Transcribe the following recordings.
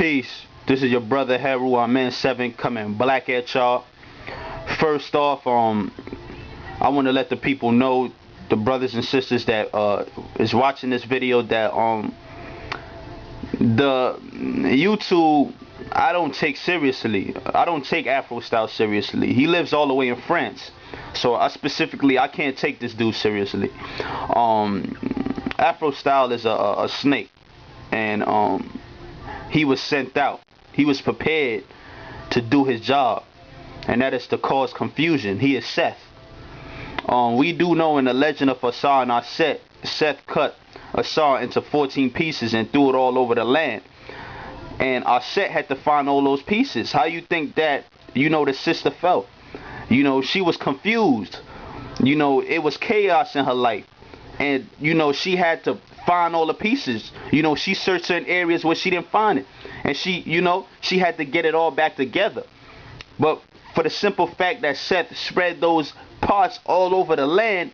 Peace. This is your brother Heru. I'm in 7 coming black at y'all. First off, I want to let the people know, the brothers and sisters that is watching this video, that the YouTube I don't take seriously. I don't take Afrostyly seriously. He lives all the way in France, so I can't take this dude seriously. Afrostyly is a snake, and he was sent out. He was prepared to do his job, and that is to cause confusion. He is Seth. We do know in the legend of Asar and our Seth cut Asar into 14 pieces and threw it all over the land. And our Seth had to find all those pieces. How you think that, the sister felt? She was confused. It was chaos in her life. And, she had to find all the pieces. She searched certain areas where she didn't find it. And she had to get it all back together. But for the simple fact that Seth spread those parts all over the land,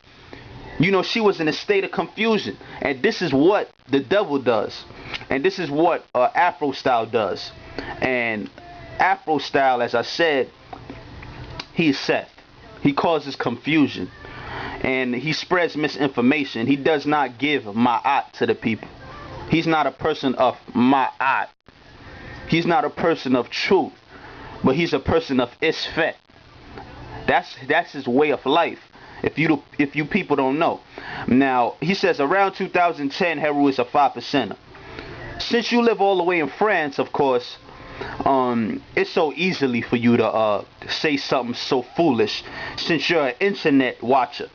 she was in a state of confusion. And this is what the devil does. And this is what Afrostyly does. And Afrostyly, as I said, he's Seth. He causes confusion. And he spreads misinformation. He does not give ma'at to the people. He's not a person of ma'at. He's not a person of truth. But he's a person of isfet. That's his way of life. If you people don't know. Now, he says around 2010, Heru is a 5%er. Since you live all the way in France, of course, it's so easily for you to say something so foolish, since you're an internet watcher.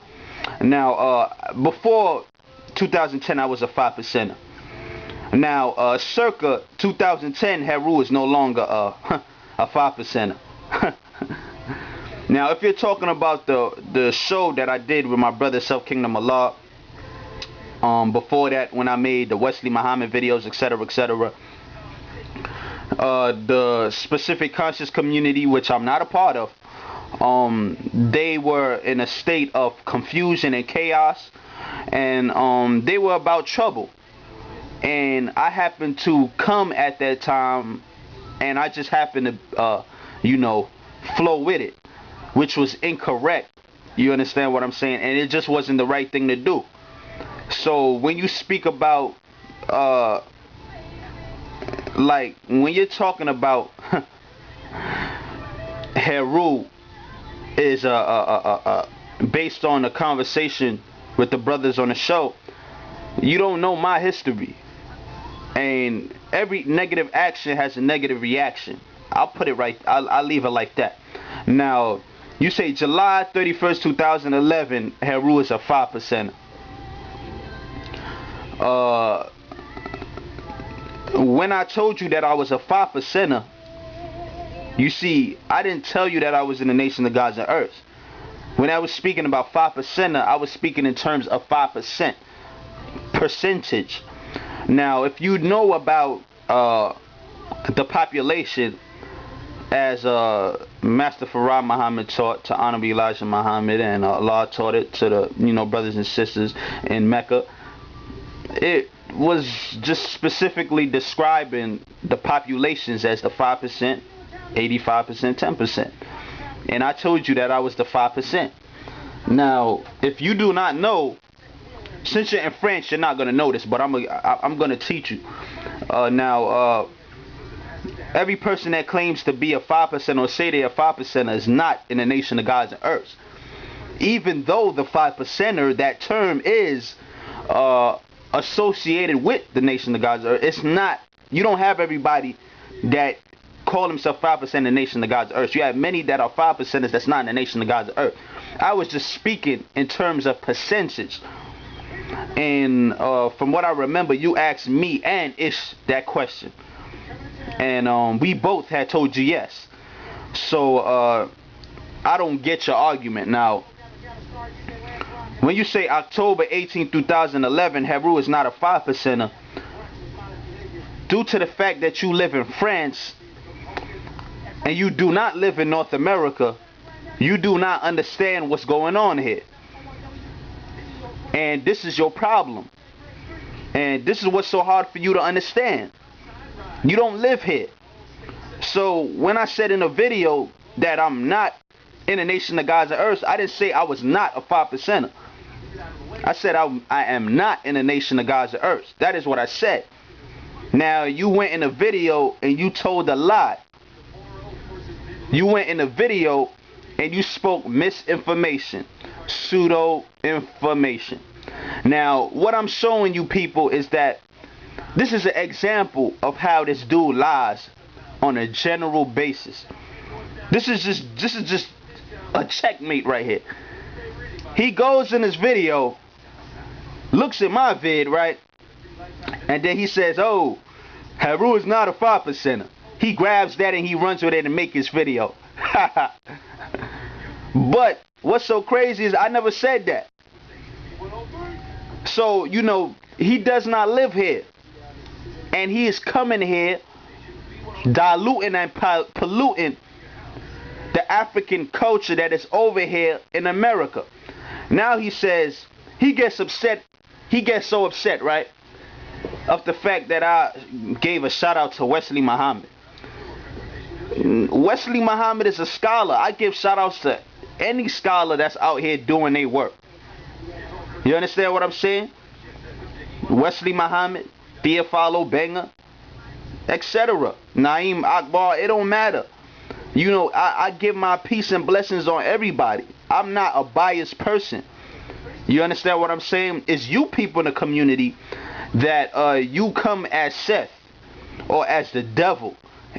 Now, before 2010, I was a 5%er. Now, circa 2010, Heru is no longer a 5%er. Now, if you're talking about the show that I did with my brother Self Kingdom Allah, before that, when I made the Wesley Muhammad videos, etc., etc., the specific conscious community, which I'm not a part of, they were in a state of confusion and chaos, and they were about trouble. And I happened to come at that time, and I just happened to, flow with it, which was incorrect. You understand what I'm saying? And it just wasn't the right thing to do. So when you speak about, like, when you're talking about Heru is based on a conversation with the brothers on the show, you don't know my history. And every negative action has a negative reaction. I'll put it right. I'll leave it like that. Now, you say July 31st, 2011, Heru is a 5%er. When I told you that I was a 5%er, you see, I didn't tell you that I was in the nation of gods and earth. When I was speaking about 5%er, I was speaking in terms of 5% percentage. Now, if you know about the population, as Master Farah Muhammad taught to Honorable Elijah Muhammad, and Allah taught it to the brothers and sisters in Mecca, it was just specifically describing the populations as the 5%, 85%, 10%. And I told you that I was the 5%. Now, if you do not know, since you're in France, you're not going to know this, but I'm going to teach you. Every person that claims to be a 5% or say they're a 5% is not in the nation of gods and earths. Even though the 5%er, that term is associated with the nation of gods and earths, it's not. You don't have everybody that call themselves 5% in the nation of gods and earths. You have many that are 5%ers that's not in the nation of gods and earths. I was just speaking in terms of percentage. And from what I remember, you asked me and Ish that question. And we both had told you yes. So I don't get your argument. Now, when you say October 18, 2011, Heru is not a 5%er, due to the fact that you live in France and you do not live in North America, you do not understand what's going on here. And this is your problem. And this is what's so hard for you to understand. You don't live here. So when I said in a video that I'm not in the nation of God's earth, I didn't say I was not a 5%er. I said I am not in the nation of God's earth. That is what I said. Now you went in a video and you told a lie. You went in a video and you spoke misinformation, pseudo information. Now what I'm showing you people is that this is an example of how this dude lies on a general basis. This is just a checkmate right here. He goes in his video, looks at my vid, right? And then he says, oh, Heru is not a 5%er. He grabs that and he runs with it and make his video. But what's so crazy is I never said that. So, you know, he does not live here. And he is coming here diluting and polluting the African culture that is over here in America. Now he says, he gets upset, he gets so upset, right, of the fact that I gave a shout out to Wesley Muhammad. Wesley Muhammad is a scholar. I give shout outs to any scholar that's out here doing their work. You understand what I'm saying? Wesley Muhammad, Theophilo Benga, etc. Naeem Akbar, it don't matter. You know, I give my peace and blessings on everybody. I'm not a biased person. You understand what I'm saying? It's you people in the community that you come as Seth or as the devil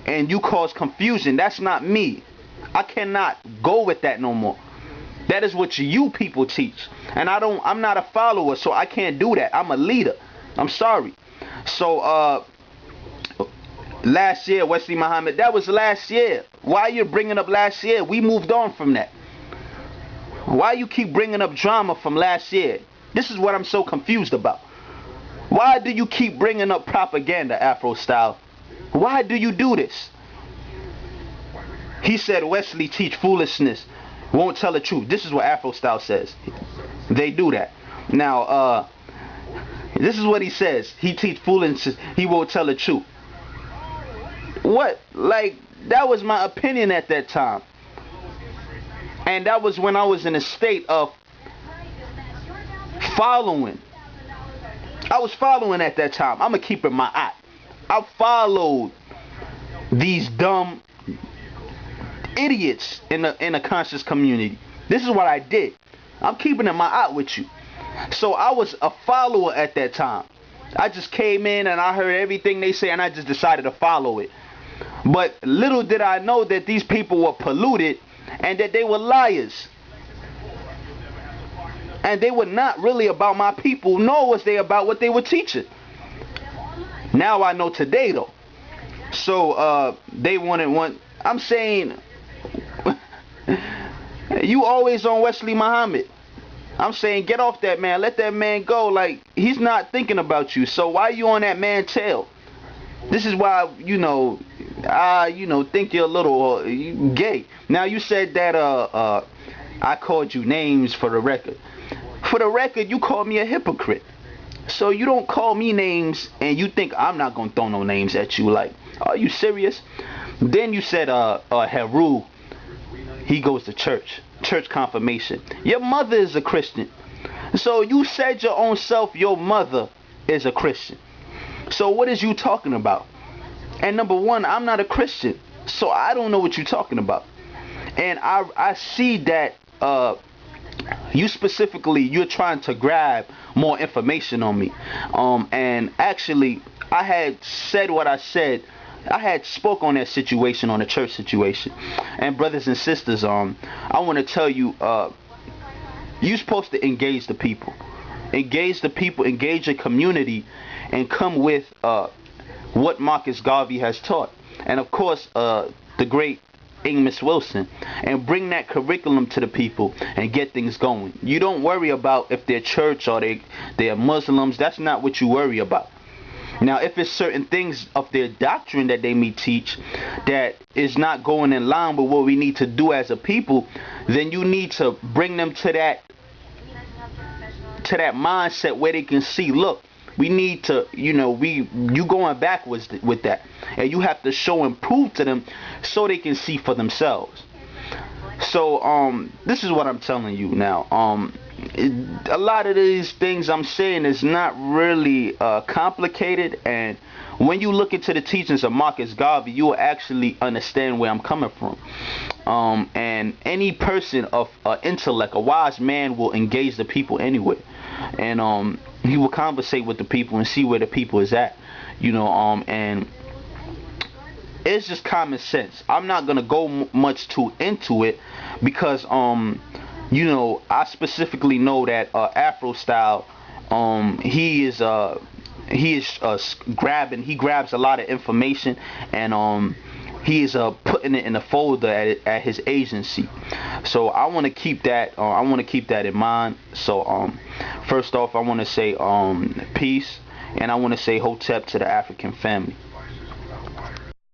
and you cause confusion. That's not me. I cannot go with that no more. That is what you people teach. And I'm not a follower, so I can't do that. I'm a leader. I'm sorry. So last year, Wesley Muhammad, that was last year. Why are you bringing up last year? We moved on from that. Why you keep bringing up drama from last year? This is what I'm so confused about. Why do you keep bringing up propaganda, Afrostyly? Why do you do this? He said Wesley teach foolishness, won't tell the truth. This is what Afrostyly says. They do that. Now, this is what he says. He teach foolishness, he won't tell the truth. What? Like, that was my opinion at that time. And that was when I was in a state of following. I was following at that time. I'm going to keep it my eye. I followed these dumb idiots in the conscious community. This is what I did. I'm keeping it my eye with you. So I was a follower at that time. I just came in and I heard everything they say and I just decided to follow it. But little did I know that these people were polluted and that they were liars. And they were not really about my people, nor was they about what they were teaching. Now I know today though. So they wanted one. I'm saying you always on Wesley Muhammad. I'm saying get off that man. Let that man go. Like, he's not thinking about you. So why you on that man's tail? This is why, I think you're a little gay. Now you said that I called you names for the record. For the record, you called me a hypocrite. So you don't call me names and you think I'm not gonna throw no names at you. Like, are you serious? Then you said Heru, he goes to church confirmation. Your mother is a Christian. So you said your own self, your mother is a Christian. So what is you talking about? And number one, I'm not a Christian, so I don't know what you're talking about. And I see that you specifically, you're trying to grab more information on me. And actually, I had said what I said. I had spoke on that situation, on the church situation. And brothers and sisters, I want to tell you, you're supposed to engage the people. Engage the people, engage the community, and come with what Marcus Garvey has taught. And of course, the great Amos Wilson, and bring that curriculum to the people and get things going. You don't worry about if they're church or they're Muslims. That's not what you worry about. Now, if it's certain things of their doctrine that they may teach that is not going in line with what we need to do as a people, then you need to bring them to that mindset where they can see, look, We need to, you going backwards with that, and you have to show and prove to them so they can see for themselves. So this is what I'm telling you now. A lot of these things I'm saying is not really complicated, and when you look into the teachings of Marcus Garvey, you will actually understand where I'm coming from. And any person of intellect, a wise man, will engage the people anyway, and he will conversate with the people and see where the people is at, and it's just common sense. I'm not gonna go much too into it because I specifically know that Afrostyly, he grabs a lot of information, and he is putting it in a folder at his agency. So I want to keep that. I want to keep that in mind. So first off, I want to say peace, and I want to say hotep to the African family.